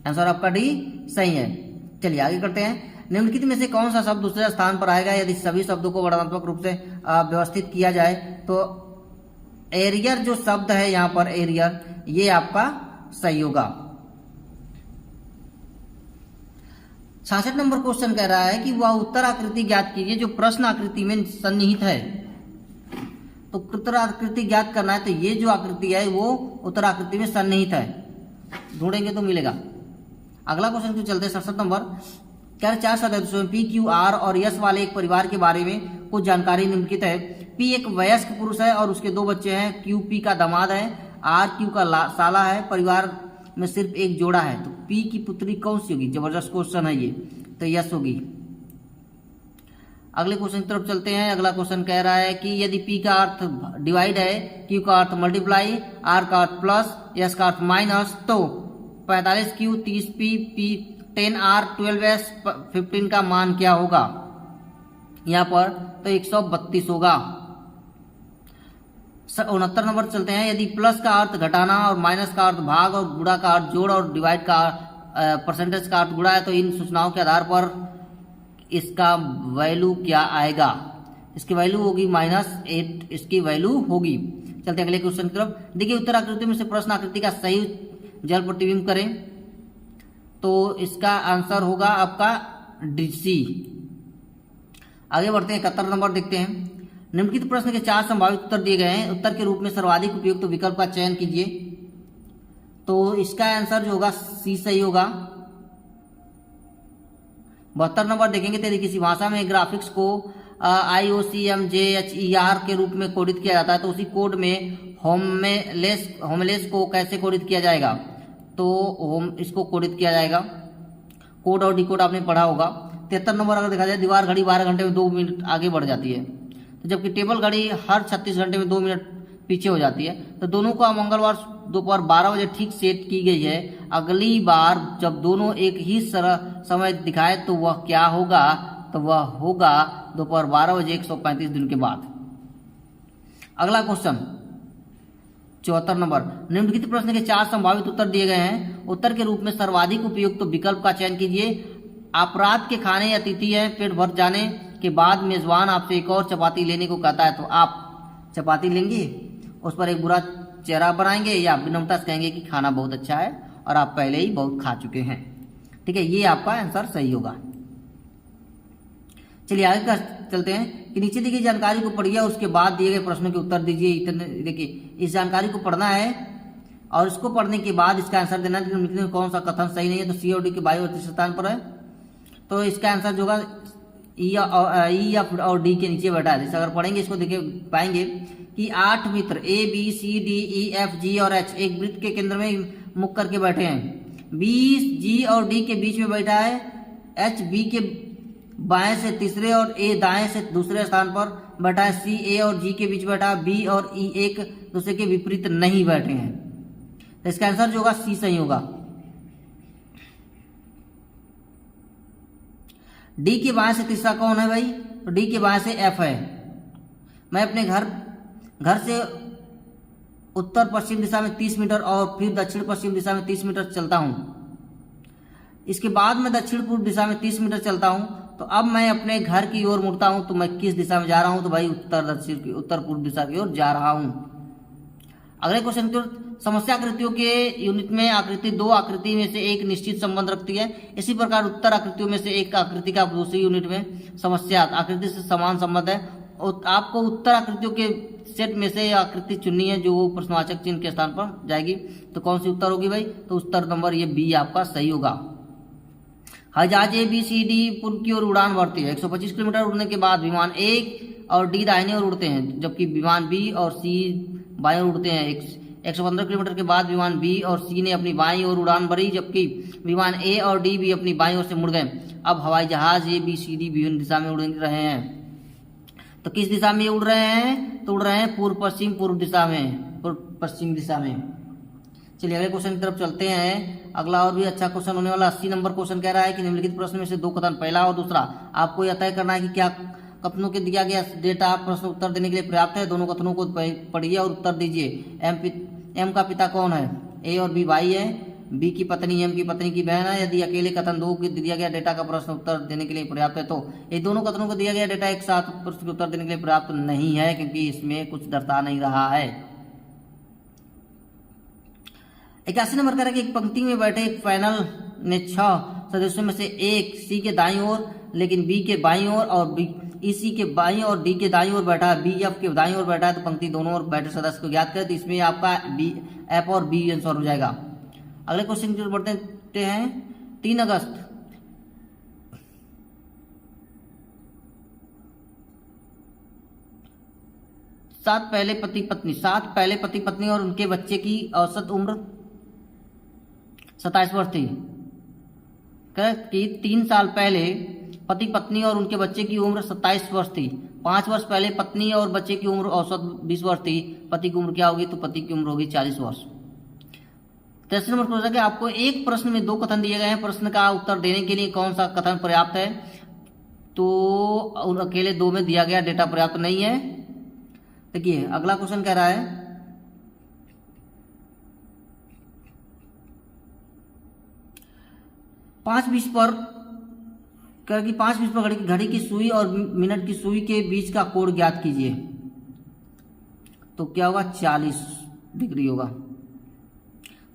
आंसर आपका डी सही है। चलिए आगे करते हैं। निम्नलिखित में से कौन सा शब्द दूसरे स्थान पर आएगा यदि सभी शब्दों को वर्णनात्मक रूप से व्यवस्थित किया जाए, तो एरियर जो शब्द है यहाँ पर एरियर, ये आपका सही होगा। 66 नंबर क्वेश्चन कह रहा है कि वह उत्तर आकृति ज्ञात कीजिए जो प्रश्न आकृति में सन्निहित है। तो उत्तर आकृति ज्ञात करना है, तो ये जो आकृति है वो उत्तर आकृति में सन्निहित है, ढूंढेंगे तो मिलेगा। अगला क्वेश्चन क्यों चलते हैं। 67 नंबर, क्या 4 सदस्यों में पी, क्यू, आर और यस वाले एक परिवार के बारे में कुछ जानकारी निम्नलिखित है। पी एक वयस्क पुरुष है और उसके 2 बच्चे हैं। क्यू पी का दामाद है, आर क्यू का साला है। परिवार में सिर्फ एक जोड़ा है, तो पी की पुत्री कौन सी होगी? जबरदस्त क्वेश्चन है ये, तो यस होगी। अगले क्वेश्चन की तरफ चलते हैं। अगला क्वेश्चन कह रहा है कि यदि पी का अर्थ डिवाइड है, क्यू का अर्थ मल्टीप्लाई, आर का अर्थ प्लस, एस का अर्थ माइनस, तो 45 Q 30 P, P 10 R 12 S 15 का मान क्या होगा यहाँ पर? तो 132 होगा। 69 नंबर चलते हैं। यदि प्लस का अर्थ घटाना और माइनस का अर्थ भाग और गुणा का अर्थ जोड़ और डिवाइड का परसेंटेज का अर्थ गुणा है, तो इन सूचनाओं के आधार पर इसका वैल्यू क्या आएगा? इसकी वैल्यू होगी -8, इसकी वैल्यू होगी। चलते हैं अगले क्वेश्चन की तरफ। देखिए, उत्तर आकृति में से प्रश्न आकृति का सही जल प्रतिबिंब करें, तो इसका आंसर होगा आपका डी। आगे बढ़ते हैं, 71 नंबर देखते हैं। निम्नलिखित प्रश्न के 4 संभावित उत्तर दिए गए हैं। उत्तर के रूप में सर्वाधिक उपयुक्त विकल्प का चयन कीजिए, तो इसका आंसर जो होगा सी सही होगा। 72 नंबर देखेंगे, यदि किसी भाषा में ग्राफिक्स को IOCMJHER के रूप में कोडित किया जाता है, तो उसी कोड में होमलेस को कैसे कोडित किया जाएगा? तो इसको कोडित किया जाएगा। कोड और डिकोड आपने पढ़ा होगा। 73 नंबर अगर देखा जाए, दीवार घड़ी 12 घंटे में 2 मिनट आगे बढ़ जाती है, तो जबकि टेबल घड़ी हर 36 घंटे में 2 मिनट पीछे हो जाती है। तो दोनों का मंगलवार दोपहर 12 बजे ठीक सेट की गई है। अगली बार जब दोनों एक ही समय दिखाए तो वह क्या होगा? तो वह होगा दोपहर 12 बजे 135 दिन के बाद। अगला क्वेश्चन 74 नंबर। निम्नलिखित प्रश्न के 4 संभावित उत्तर दिए गए हैं। उत्तर के रूप में सर्वाधिक उपयुक्त विकल्प का चयन कीजिए। आप रात के खाने या अतिथि हैं, पेट भर जाने के बाद मेजबान आपसे एक और चपाती लेने को कहता है, तो आप चपाती लेंगे, उस पर एक बुरा चेहरा बनाएंगे, या विनम्रता से कहेंगे कि खाना बहुत अच्छा है और आप पहले ही बहुत खा चुके हैं? ठीक है, ये आपका आंसर सही होगा। चलिए आगे का चलते हैं कि नीचे दी गई जानकारी को पढ़िए और उसके बाद दिए गए प्रश्नों के उत्तर दीजिए। इतने देखिए, इस जानकारी को पढ़ना है और इसको पढ़ने के बाद इसका आंसर देना है। कौन सा कथन सही नहीं है? तो सी और डी के बाई और तीसरे स्थान पर है, तो इसका आंसर जो होगा ई और डी के नीचे बैठा है। जैसे अगर पढ़ेंगे इसको देखे पाएंगे कि 8 मित्र ABCDEFG और H एक वृत्त के केंद्र में मुख करके बैठे हैं। B G और D के बीच में बैठा है। H B के बाएं से तीसरे और A दाएं से दूसरे स्थान पर बैठा है। C A और G के बीच बैठा है। B और E एक दूसरे के विपरीत नहीं बैठे हैं। तो इसका आंसर जो होगा सी सही होगा। डी के बाएं से तीसरा कौन है भाई? तो डी के बाएं से एफ है। मैं अपने घर से उत्तर पश्चिम दिशा में 30 मीटर और फिर दक्षिण पश्चिम दिशा में 30 मीटर चलता हूं। इसके बाद मैं दक्षिण पूर्व दिशा में 30 मीटर चलता हूं। तो अब मैं अपने घर की ओर मुड़ता हूं, तो मैं किस दिशा में जा रहा हूं? तो भाई उत्तर पूर्व दिशा की ओर जा रहा हूं। अगले क्वेश्चन की ओर। समस्या आकृतियों के यूनिट में आकृति 2 आकृति में से एक निश्चित संबंध रखती है। इसी प्रकार उत्तर आकृतियों में से एक आकृति का दूसरी यूनिट में समस्या आकृति से समान संबंध है। और आपको उत्तर आकृतियों के सेट में से आकृति चुननी है जो प्रश्नवाचक चिन्ह के स्थान पर जाएगी। तो कौन सी उत्तर होगी भाई? तो उत्तर नंबर ये बी आपका सही होगा। हवाई ABCD पूर्व की ओर उड़ान भरती है। 125 किलोमीटर उड़ने के बाद विमान ए और डी दाहिने ओर उड़ते हैं, जबकि विमान बी और सी बाएं ओर उड़ते हैं। 115 किलोमीटर के बाद विमान बी और सी ने अपनी बाईं ओर उड़ान भरी, जबकि विमान ए और डी भी अपनी बाईं ओर से मुड़ गए। अब हवाई जहाज ABCD विभिन्न दिशा में उड़ रहे हैं। तो किस दिशा में उड़ रहे हैं? तो उड़ रहे हैं पूर्व पश्चिम पूर्व दिशा में, पूर्व पश्चिम दिशा में। चलिए अगले क्वेश्चन की तरफ चलते हैं। अगला और भी अच्छा क्वेश्चन होने वाला 80 नंबर क्वेश्चन कह रहा है कि निम्नलिखित प्रश्न में से 2 कथन, पहला और दूसरा, आपको यह तय करना है कि क्या कथनों के दिया गया डेटा प्रश्न उत्तर देने के लिए पर्याप्त है। दोनों कथनों को पढ़िए और उत्तर दीजिए। एम का पिता कौन है? ए और बी भाई है। बी की पत्नी एम की पत्नी की बहन है। यदि अकेले कथन 2 के दिया गया डेटा का प्रश्न उत्तर देने के लिए पर्याप्त है, तो ये दोनों कथनों को दिया गया डेटा एक साथ प्रश्न के उत्तर देने के लिए पर्याप्त नहीं है, क्योंकि इसमें कुछ दर्शा नहीं रहा है। 81 नंबर कह कि एक पंक्ति में बैठे एक पैनल ने 6 सदस्यों में से एक सी के दाईं ओर, लेकिन बी के बाईं ओर और बी सी के बाईं और डी के दाईं ओर बैठा है। बी एफ के दाईं ओर बैठा है। तो पंक्ति दोनों ओर बैठे सदस्य को ज्ञात करें। तो इसमें आपका बी एफ और बी आंसर हो जाएगा। अगले क्वेश्चन की ओर बढ़ते हैं। 3 अगस्त सात पहले पति पत्नी और उनके बच्चे की औसत उम्र 27 वर्ष थी। कि 3 साल पहले पति पत्नी और उनके बच्चे की उम्र 27 वर्ष थी। 5 वर्ष पहले पत्नी और बच्चे की उम्र औसत 20 वर्ष थी। पति की उम्र क्या होगी? तो पति की उम्र होगी 40 वर्ष। 33 नंबर प्रश्न है, आपको एक प्रश्न में 2 कथन दिए गए हैं, प्रश्न का उत्तर देने के लिए कौन सा कथन पर्याप्त है? तो अकेले 2 में दिया गया डेटा पर्याप्त नहीं है। देखिए अगला क्वेश्चन कह रहा है, 5:20 पर कि 5:20 पर घड़ी की सुई और मिनट की सुई के बीच का कोण ज्ञात कीजिए। तो क्या होगा? 40 डिग्री होगा।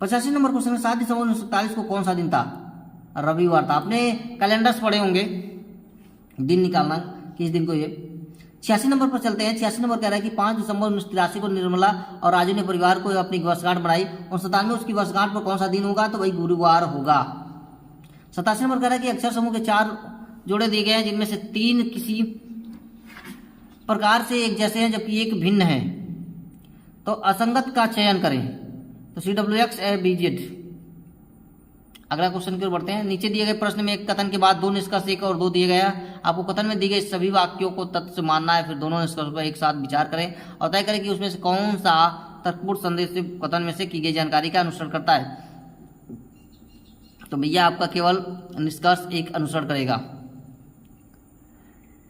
85 नंबर क्वेश्चन, 7 दिसंबर 1947 को कौन सा दिन था? रविवार था। आपने कैलेंडर्स पढ़े होंगे, दिन निकालना किस दिन को ये। 86 नंबर पर चलते हैं। 86 नंबर कह रहा है कि 5 दिसंबर 1983 को निर्मला और राजू ने परिवार को अपनी वर्षगांठ बनाई। 97 में उसकी वर्षगांठ पर कौन सा दिन होगा? तो वही गुरुवार होगा। 87 नंबर कह रहा है कि अक्षर समूह के 4 जोड़े दिए गए हैं, जिनमें से 3 किसी प्रकार से एक जैसे हैं जबकि एक भिन्न है, तो असंगत का चयन करें। तो CWX BZ। अगला क्वेश्चन की ओर बढ़ते हैं। नीचे दिए गए प्रश्न में एक कथन के बाद 2 निष्कर्ष 1 और 2 दिए गया। आपको कथन में दिए गए सभी वाक्यों को तथ्य से मानना है, फिर दोनों निष्कर्षों पर एक साथ विचार करें और तय करें कि उसमें से कौन सा तर्कपूर्ण संदेश से कथन में से की गई जानकारी का अनुसरण करता है। तो भैया आपका केवल निष्कर्ष 1 अनुसरण करेगा।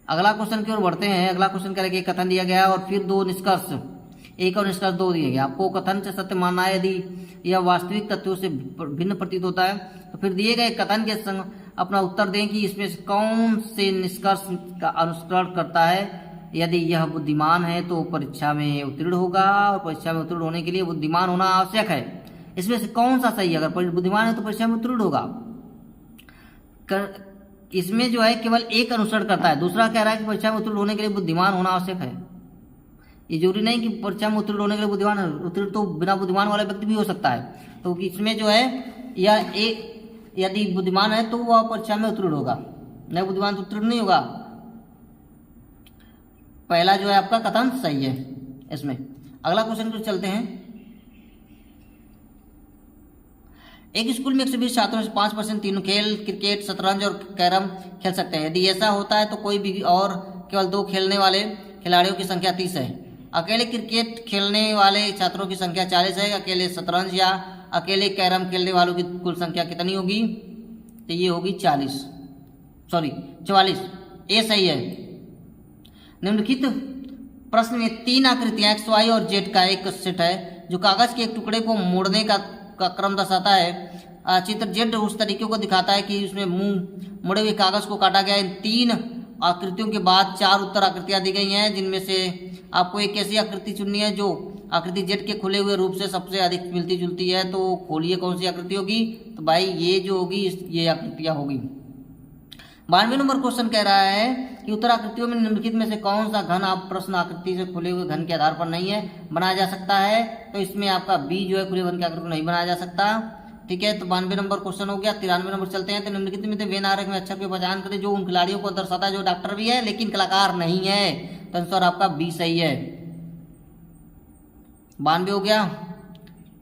अगला क्वेश्चन की ओर बढ़ते हैं। अगला क्वेश्चन करें कि कथन दिया गया और फिर 2 निष्कर्ष 1 और निष्कर्ष 2 दिए गए। आपको कथन से सत्य मानना है। यदि यह वास्तविक तथ्यों से भिन्न प्रतीत होता है तो फिर दिए गए कथन के संग अपना उत्तर दें कि इसमें से कौन से निष्कर्ष का अनुसरण करता है। यदि यह बुद्धिमान है तो परीक्षा में उत्तीर्ण होगा और परीक्षा में उत्तीर्ण होने के लिए बुद्धिमान होना आवश्यक है। इसमें से कौन सा सही है? अगर बुद्धिमान है तो परीक्षा में उत्तीर्ण होगा। इसमें जो है केवल 1 अनुसरण करता है। दूसरा कह रहा है कि परीक्षा में उत्तीर्ण होने के लिए बुद्धिमान होना आवश्यक है। ये जरूरी नहीं कि परीक्षा में उत्तीर्ण होने के लिए बुद्धिमान है, उत्तीर्ण तो बिना बुद्धिमान वाला व्यक्ति भी हो सकता है। तो इसमें जो है यह यदि बुद्धिमान है तो वह परीक्षा में उत्तीर्ण होगा, नहीं बुद्धिमान तो उत्तीर्ण नहीं होगा। पहला जो है आपका कथन सही है इसमें। अगला क्वेश्चन पर चलते हैं। एक स्कूल में 120 छात्रों से 5% तीनों खेल क्रिकेट, शतरंज और कैरम खेल सकते हैं। यदि ऐसा होता है तो कोई भी और केवल 2 खेलने वाले खिलाड़ियों की संख्या 30 है। अकेले क्रिकेट खेलने वाले छात्रों की संख्या 40 है। अकेले शतरंज या अकेले कैरम खेलने वालों की कुल संख्या कितनी होगी? तो ये होगी 44। ए सही है। निम्नलिखित प्रश्न में 3 आकृतियां एक्स, वाई और जेड का एक सेट है जो कागज के एक टुकड़े को मोड़ने का क्रम दर्शाता है। चित्र जेड उस तरीके को दिखाता है कि उसमें मुंह मुड़े हुए कागज को काटा गया। इन 3 आकृतियों के बाद 4 उत्तर आकृतियां दी गई हैं, जिनमें से आपको एक ऐसी आकृति चुननी है जो आकृति जेड के खुले हुए रूप से सबसे अधिक मिलती जुलती है। तो खोलिए कौन सी आकृति होगी? तो भाई ये जो होगी ये आकृतियां होगी। 92 नंबर क्वेश्चन कह रहा है कि उत्तर आकृतियों में निम्नलिखित में से कौन सा घन आप प्रश्न आकृति से खुले हुए घन के आधार पर नहीं है बनाया जा सकता है? तो इसमें आपका बी जो है खुले घन की आकृति नहीं बनाया जा सकता। ठीक है, तो 92 नंबर क्वेश्चन हो गया। 93 नंबर चलते हैं। तो निम्नलिखित में वेन आरेख में अक्षर की पहचान करें जो उन खिलाड़ियों को दर्शाता है जो डॉक्टर भी है लेकिन कलाकार नहीं है। तो आंसर आपका बी सही है। 92 हो गया,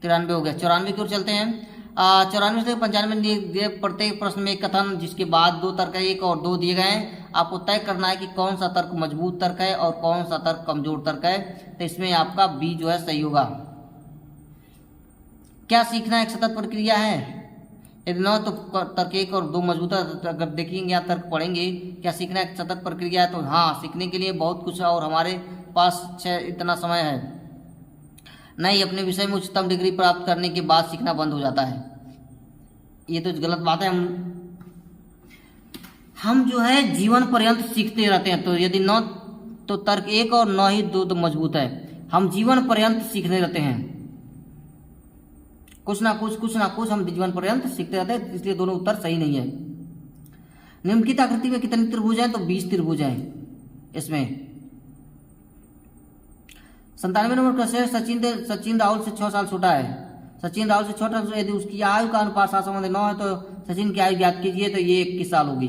93 हो गया। 94 की ओर चलते हैं। 94 से 95 दिए प्रत्येक प्रश्न में एक कथन जिसके बाद 2 तर्क 1 और 2 दिए गए हैं। आपको तय करना है कि कौन सा तर्क मजबूत तर्क है और कौन सा तर्क कमजोर तर्क है। तो इसमें आपका बी जो है सही होगा। क्या सीखना एक सतत प्रक्रिया है? यदि न तो तर्क 1 और 2 मजबूत है। अगर देखेंगे या तर्क पढ़ेंगे क्या सीखना एक सतत प्रक्रिया है, तो हाँ, सीखने के लिए बहुत कुछ है और हमारे पास इतना समय है नहीं। अपने विषय में उच्चतम डिग्री प्राप्त करने के बाद सीखना बंद हो जाता है, ये तो गलत बात है। हम जो है जीवन पर्यंत सीखते रहते हैं। तो यदि न तो तर्क 1 और न ही 2 मजबूत है, हम जीवन पर्यंत सीखते रहते हैं। कुछ ना कुछ हम जीवन पर्यंत सीखते रहते हैं, इसलिए दोनों उत्तर सही नहीं है। निम्नलिखित आकृति में कितने त्रिभुज हैं? तो 20 त्रिभुज हैं इसमें। 97 नंबर क्वेश्चन, सचिन राहुल से 6 साल छोटा है। सचिन राहुल से छोटा, यदि उसकी आयु का अनुपात 7 संबंध 9 है तो सचिन की आयु ज्ञात कीजिए। तो ये 21 साल होगी।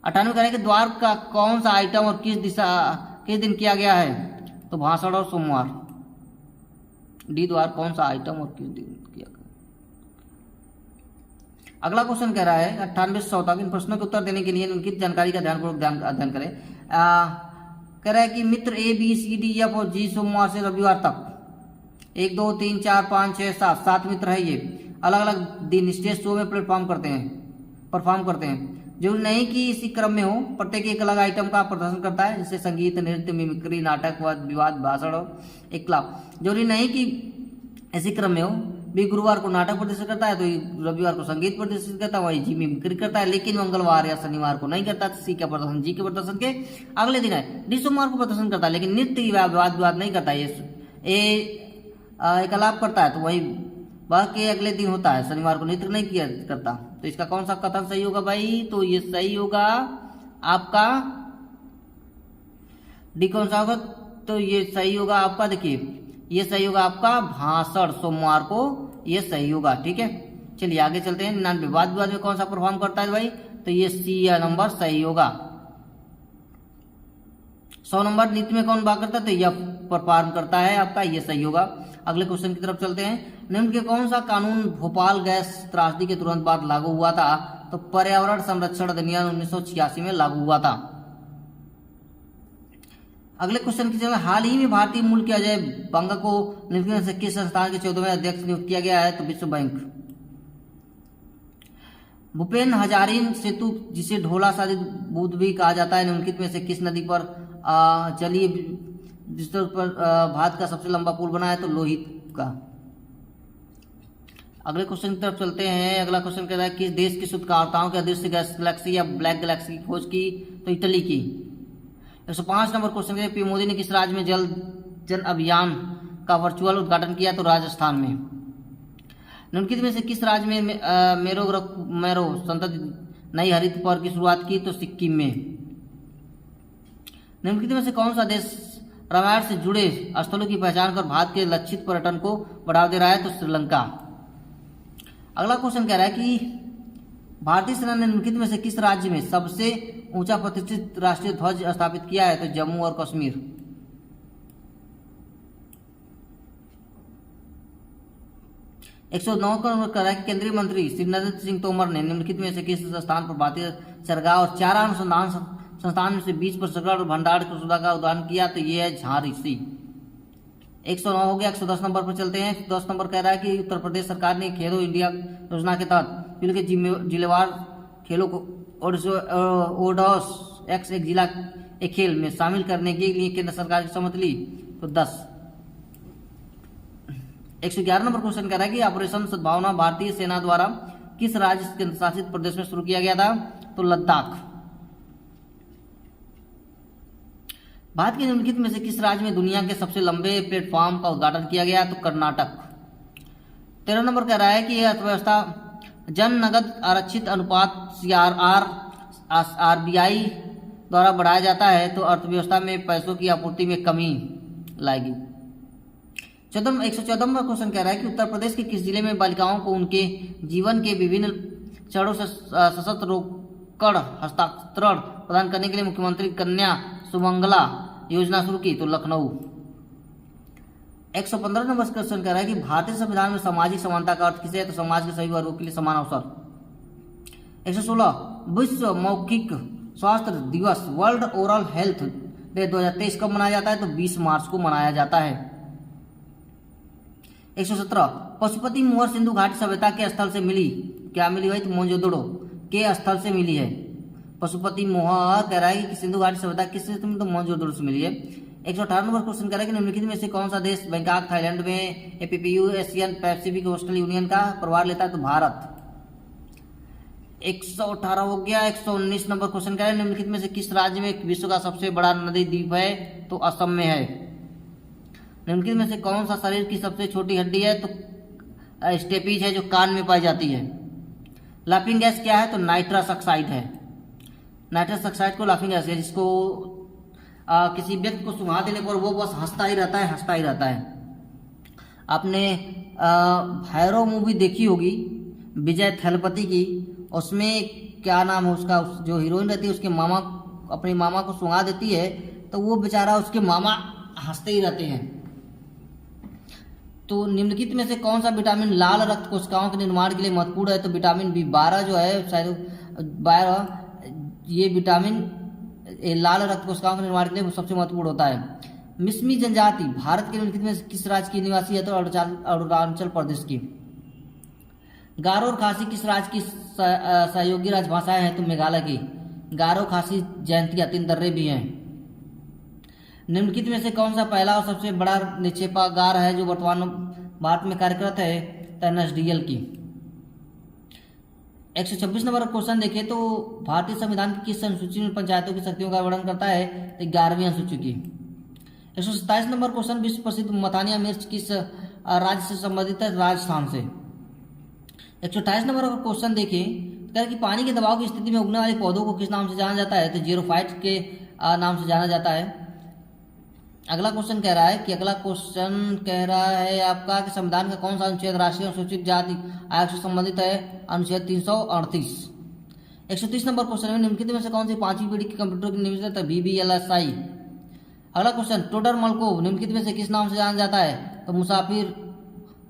98 करें कि द्वार का कौन सा आइटम और किस दिन किया गया है? तो भाषण और सोमवार। डी द्वार कौन सा आइटम और किस दिन किया गया? अगला क्वेश्चन कह रहा है 98 तक इन प्रश्नों के उत्तर देने के लिए निम्नलिखित जानकारी का ध्यानपूर्वक अध्ययन करें। कह रहा है कि मित्र ABCDEF और G सोमवार से रविवार तक 1 2 3 4 5 6 7 मित्र है। ये अलग अलग दिन स्टेज शो में परफॉर्म करते हैं। जरूरी नहीं कि इसी क्रम में हो, प्रत्येक एक अलग आइटम का प्रदर्शन करता है, जैसे संगीत, नृत्य, मिमिक्री, नाटक, वाद विवाद, भाषण और एकलाव। जरूरी नहीं कि इसी क्रम में हो, भी गुरुवार को नाटक प्रदर्शित करता है तो रविवार को संगीत प्रदर्शित करता है, वही जी मिमिक्री करता है, लेकिन मंगलवार या शनिवार को नहीं करता। सी का प्रदर्शन जी के प्रदर्शन के अगले दिन है। डी सोमवार को प्रदर्शन करता है, लेकिन नृत्य वाद विवाद नहीं करता है, एकलाप करता है, तो वही बाकी अगले दिन होता है। शनिवार को नृत्य नहीं किया करता। तो इसका कौन सा कथन सही होगा भाई? तो ये सही होगा आपका डी। कौन सा होगा? तो ये सही होगा आपका, देखिए ये सही होगा आपका भाषण सोमवार को, ये सही होगा। ठीक है, चलिए आगे चलते हैं। 99 वाद विवाद में कौन सा परफॉर्म करता है भाई? तो ये सी नंबर सही होगा। 100 नंबर नृत्य में कौन भाग करता है? तो यह परफॉर्म करता है आपका, ये सही होगा। अगले क्वेश्चन की तरफ चलते हैं। निम्न के कौन सा कानून भोपाल गैस त्रासदी के तुरंत बाद लागू हुआ था? तो पर्यावरण संरक्षण अधिनियम 1986 में लागू हुआ था। अगले क्वेश्चन की तरफ, हाल ही में भारतीय मूल के अजय बंगा को निम्नलिखित से किस संस्थान के 14वें अध्यक्ष नियुक्त किया गया है? तो विश्व बैंक। भूपेन हजारिन सेतु, जिसे ढोला साजिद बुध भी कहा जाता है, निम्नलिखित में से किस नदी पर जलीय विस्तार पर भारत का सबसे लंबा पुल बना है? तो लोहित का। अगले क्वेश्चन की तरफ चलते हैं। अगला क्वेश्चन कह रहा है किस देश की शोधकर्ताओं के अदृश्य गैलेक्सी या ब्लैक गैलेक्सी की खोज की? तो इटली की। 105 नंबर क्वेश्चन है, पीएम मोदी ने किस राज्य में जल जन अभियान का वर्चुअल उद्घाटन किया? तो राजस्थान में। निम्नलिखित में से किस राज्य में मेरो संतत नई हरित पहर की शुरुआत की? तो सिक्किम में। निम्नलिखित में से कौन सा देश रामायण से जुड़े स्थलों की पहचान कर भारत के लक्षित पर्यटन को बढ़ावा दे रहा है? तो श्रीलंका। अगला क्वेश्चन कह रहा है कि भारतीय सेना ने निम्नलिखित में से किस राज्य में सबसे ऊंचा प्रतिष्ठित राष्ट्रीय ध्वज स्थापित किया है? तो जम्मू और कश्मीर। 109 का कह रहा है कि केंद्रीय मंत्री श्री नरेंद्र सिंह तोमर ने निम्नलिखित में से किस स्थान पर भारतीय चरगाह और चारा अनुसंधान संस्थान में से 20 पर संकरण और भंडार की सुविधा का उद्घाटन किया? तो ये है झांसी। 109 हो गया। 110 नंबर पर चलते हैं। 110 नंबर कह रहा है कि उत्तर प्रदेश सरकार ने खेलो इंडिया योजना के तहत जिले के जिलेवार खेलों को ओडोस एक्स एक जिला एक खेल में शामिल करने के लिए केंद्र सरकार की सहमति ली? तो 10। 111 नंबर क्वेश्चन कह रहा है कि ऑपरेशन सद्भावना भारतीय सेना द्वारा किस राज्य केंद्र शासित प्रदेश में शुरू किया गया था? तो लद्दाख। भारत के निम्नलिखित में से किस राज्य में दुनिया के सबसे लंबे प्लेटफॉर्म का उद्घाटन किया गया? तो कर्नाटक। 13 नंबर कह रहा है कि अर्थव्यवस्था जन नगद आरक्षित अनुपात CRR RBI द्वारा बढ़ाया जाता है तो अर्थव्यवस्था में पैसों की आपूर्ति में कमी लाएगी। 114 नंबर क्वेश्चन कह रहा है कि उत्तर प्रदेश के किस जिले में बालिकाओं को उनके जीवन के विभिन्न चरणों से सशक्त रोकड़ हस्तांतरण प्रदान करने के लिए मुख्यमंत्री कन्या सुमंगला योजना शुरू की? तो लखनऊ। 115 नंबर क्वेश्चन कह रहा है कि भारतीय संविधान में सामाजिक समानता का अर्थ किसे है? तो समाज के सभी वर्गों के लिए समान अवसर। 116 विश्व मौखिक स्वास्थ्य दिवस वर्ल्ड ओरल हेल्थ डे 2023 कब मनाया जाता है? तो 20 मार्च को मनाया जाता है। 117 पशुपति मोहर सिंधु घाटी सभ्यता के स्थल से मिली? क्या मिली भाई? तो मोहनजोदड़ो के स्थल से मिली है। पशुपति मोहर कह रहा है कि सिंधु घाटी सभ्यता किससे? तो मोहनजोदड़ो से मिली है। 118 नंबर क्वेश्चन कह रहा है कि निम्नलिखित में से कौन सा देश बैंकॉक थाईलैंड में APPU Asian Pacific coastal union का प्रभार लेता है? तो भारत। 118 हो गया। 119 नंबर क्वेश्चन कह रहा है निम्नलिखित में से किस राज्य में विश्व का सबसे बड़ा नदी द्वीप है? तो असम में है। निम्नलिखित में से कौन सा शरीर की सबसे छोटी हड्डी है? तो स्टेपीज है जो कान में पाई जाती है। लाफिंग गैस क्या है? तो नाइट्रस ऑक्साइड है। नाइट्रस ऑक्साइड को लाफिंग गैस है, जिसको किसी व्यक्ति को सुंघा देने पर वो बस हंसता ही रहता है। आपने भैरव मूवी देखी होगी विजय थलपति की, उसमें क्या नाम है उसका, जो हीरोइन रहती है उसके मामा अपने मामा को सुंघा देती है तो वो बेचारा उसके मामा हंसते ही रहते हैं। तो निम्नलिखित में से कौन सा विटामिन लाल रक्त कोशिकाओं के निर्माण के लिए महत्वपूर्ण है? तो विटामिन B12 जो है शायद 12, ये विटामिन लाल रक्त कोशिकाओं के निर्माण के लिए सबसे महत्वपूर्ण होता है। मिसमी जनजाति भारत के निम्नलिखित में से किस राज्य की निवासी है? तो अरुणाचल प्रदेश की। गारो और खासी किस राज्य की सहयोगी राजभाषाएं हैं? तो मेघालय की। गारो, खासी, जयंतिया 3 दर्रे भी हैं। निम्नलिखित में से कौन सा पहला और सबसे बड़ा निक्षेपागार है जो वर्तमान भारत में कार्यरत है? तो NSDL की। 126 नंबर का क्वेश्चन देखें तो भारतीय संविधान की किस अनुसूची में पंचायतों की शक्तियों का वर्णन करता है? तो 11वीं अनुसूची की। 127 नंबर क्वेश्चन विश्व प्रसिद्ध मथानिया मिर्च किस राज्य से संबंधित है? राजस्थान से। 128 नंबर का क्वेश्चन देखें तो कि पानी के दबाव की स्थिति में उगने वाले पौधों को किस नाम से जाना जाता है? तो जीरोफाइट के नाम से जाना जाता है। अगला क्वेश्चन कह रहा है आपका कि संविधान का कौन सा अनुच्छेद राष्ट्रीय अनुसूचित जाति आयोग से संबंधित है? अनुच्छेद 338। 130 नंबर क्वेश्चन है निम्नलिखित में से कौन सी 5वीं पीढ़ी के कंप्यूटर की निर्मित है? BBLSI। अगला क्वेश्चन टोडरमल को निम्नलिखित में से किस नाम से जाना जाता है? तो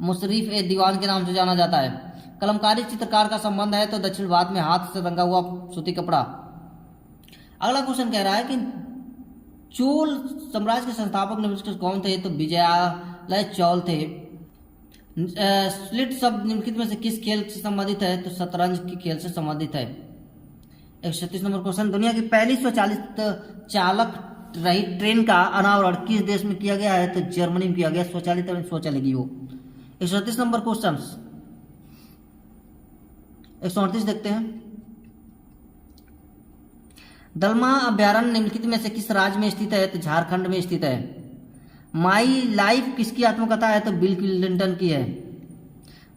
मुशर्रिफ ए दीवान के नाम से जाना जाता है। कलमकारी चित्रकार का संबंध है? तो दक्षिण भारत में हाथ से रंगा हुआ सूती कपड़ा। अगला क्वेश्चन कह रहा है कि चोल साम्राज्य के संस्थापक निम्नलिखित कौन थे? तो विजयालय चौल थे। स्लिट शब्द निम्नलिखित में से किस खेल से संबंधित है? तो शतरंज के खेल से संबंधित है। 136 नंबर क्वेश्चन दुनिया की पहली स्वचालित चालक रहित ट्रेन का अनावरण किस देश में किया गया है? तो जर्मनी में किया गया। स्वचालित चलेगी वो। 138 नंबर क्वेश्चन 138 देखते हैं। दलमा अभ्यारण्य निम्नलिखित में से किस राज्य में स्थित है? तो झारखंड में स्थित है। माई लाइफ किसकी आत्मकथा है? तो बिल क्लिंटन की है।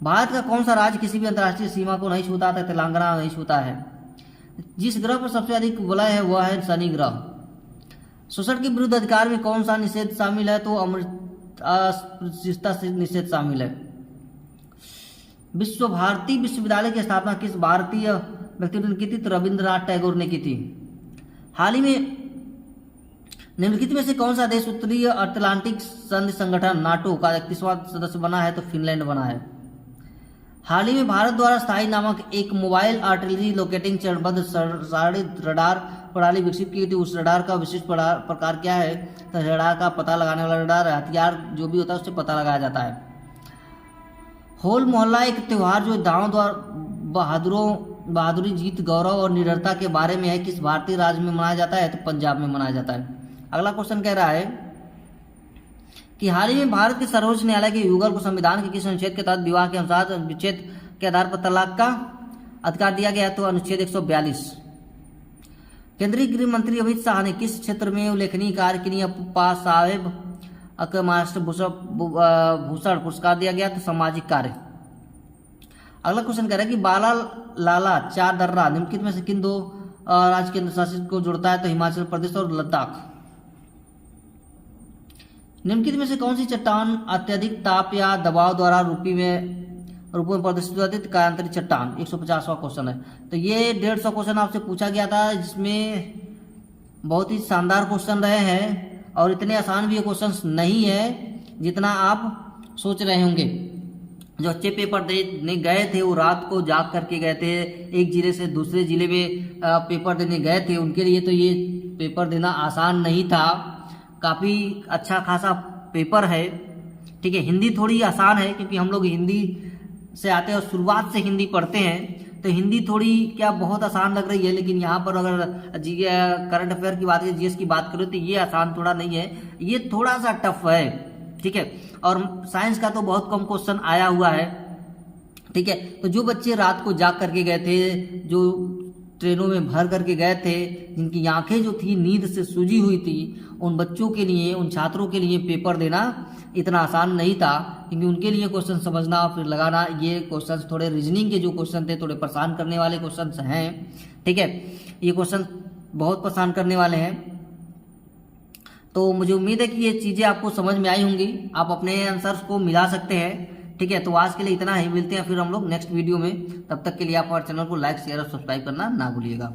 भारत का कौन सा राज्य किसी भी अंतर्राष्ट्रीय सीमा को नहीं छूता था? तेलंगाना नहीं छूता है। जिस ग्रह पर सबसे अधिक वलय है वह है शनि ग्रह। शोषण के विरुद्ध अधिकार में कौन सा निषेध शामिल है? तो अस्पृश्यता से निषेध शामिल है। विश्व भारती विश्वविद्यालय की स्थापना किस भारतीय व्यक्ति ने की थी? तो रविंद्रनाथ टैगोर ने की थी। हाल ही में निम्नलिखित में से कौन सा देश उत्तरी अटलांटिक संधि संगठन नाटो का 31वां सदस्य बना है? तो फिनलैंड बना है। हाल ही में भारत द्वारा स्थायी नामक एक मोबाइल आर्टिलरी लोकेटिंग चरणबद्ध सारणी रडार प्रणाली विकसित की थी। उस रडार का विशिष्ट प्रकार क्या है? तो रडार का पता लगाने वाला रडार हथियार जो भी होता है उससे पता लगाया जाता है। होल मोहल्ला एक त्योहार जो दांव द्वारा बहादुरी, जीत, गौरव और निडरता के बारे में है। किस भारतीय राज्य में मनाया जाता है? तो पंजाब में मनाया जाता है। अगला क्वेश्चन कह रहा है कि हाल ही में भारत के सर्वोच्च न्यायालय के युगल को संविधान के किस अनुच्छेद के तहत विवाह के अनुसार विच्छेद के आधार पर तलाक का अधिकार दिया गया? तो अनुच्छेद 142। केंद्रीय गृह मंत्री अमित शाह ने किस क्षेत्र में उल्लेखनीय कार्य के लिए अप्पा साहेब महाराष्ट्र भूषण पुरस्कार दिया गया? तो सामाजिक कार्य। अगला क्वेश्चन कह रहा है कि बाला लाला चार दर्रा निम्नलिखित में से किन 2 राज्य केंद्र शासित को जोड़ता है? तो हिमाचल प्रदेश और लद्दाख। निम्नलिखित में से कौन सी चट्टान अत्यधिक ताप या दबाव द्वारा रूप में प्रदर्शित होती है? कायांतरित चट्टान। 150वां क्वेश्चन है। तो ये 150 क्वेश्चन आपसे पूछा गया था जिसमें बहुत ही शानदार क्वेश्चन रहे हैं और इतने आसान भी ये क्वेश्चन नहीं है जितना आप सोच रहे होंगे। जो अच्छे पेपर देने गए थे वो रात को जाग करके गए थे, एक जिले से दूसरे जिले में पेपर देने गए थे, उनके लिए तो ये पेपर देना आसान नहीं था। काफ़ी अच्छा खासा पेपर है। ठीक है, हिंदी थोड़ी आसान है क्योंकि हम लोग हिंदी से आते हैं और शुरुआत से हिंदी पढ़ते हैं, तो हिंदी थोड़ी क्या बहुत आसान लग रही है। लेकिन यहाँ पर अगर करंट अफेयर की बात करें, जीएस की बात करें, तो ये आसान थोड़ा नहीं है, ये थोड़ा सा टफ है। ठीक है, और साइंस का तो बहुत कम क्वेश्चन आया हुआ है। ठीक है, तो जो बच्चे रात को जाग करके गए थे, जो ट्रेनों में भर करके गए थे, जिनकी आंखें जो थी नींद से सूजी हुई थी, उन बच्चों के लिए, उन छात्रों के लिए पेपर देना इतना आसान नहीं था, क्योंकि उनके लिए क्वेश्चन समझना फिर लगाना, ये क्वेश्चन थोड़े रीजनिंग के जो क्वेश्चन थे थोड़े परेशान करने वाले क्वेश्चन हैं। ठीक है, ये क्वेश्चन बहुत परेशान करने वाले हैं। तो मुझे उम्मीद है कि ये चीज़ें आपको समझ में आई होंगी, आप अपने आंसर्स को मिला सकते हैं। ठीक है, तो आज के लिए इतना ही, मिलते हैं फिर हम लोग नेक्स्ट वीडियो में। तब तक के लिए आप हमारे चैनल को लाइक, शेयर और सब्सक्राइब करना ना भूलिएगा।